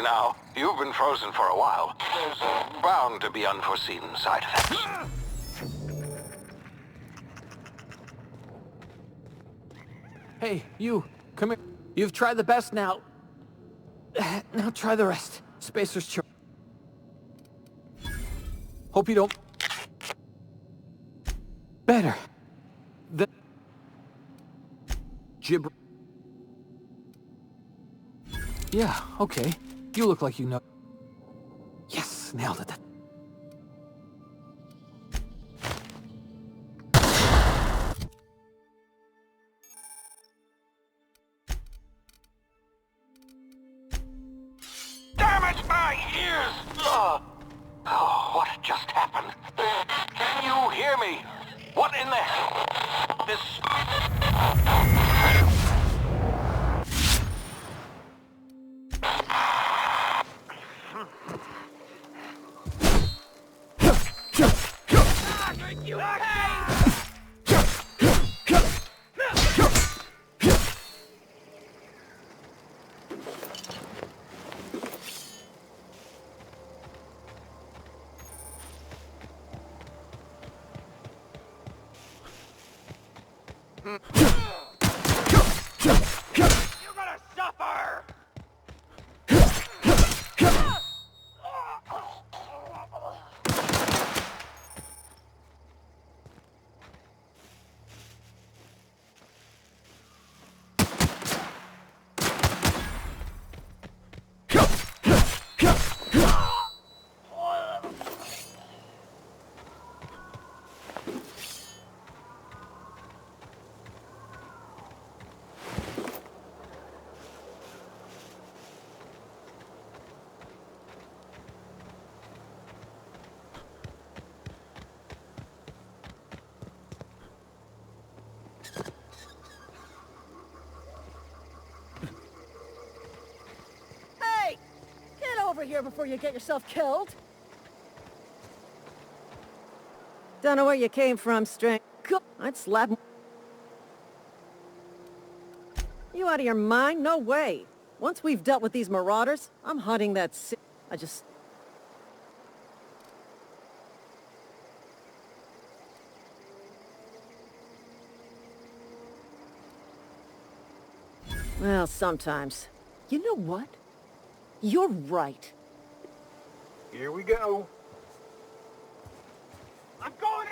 now. You've been frozen for a while. There's bound to be unforeseen side effects. Hey, you, come here. You've tried the best now. Now try the rest. Spacer's charge. Hope you don't... Better. The... Gibber... Yeah, okay. You look like you know... Yes, nailed it. Oh, what just happened? Can you hear me? What in the hell? This... You're gonna suffer! Over here before you get yourself killed. Don't know where you came from, String. I'd slap... You out of your mind? No way. Once we've dealt with these marauders, I'm hunting that I just... Well, sometimes. You know what? You're right. Here we go. I'm going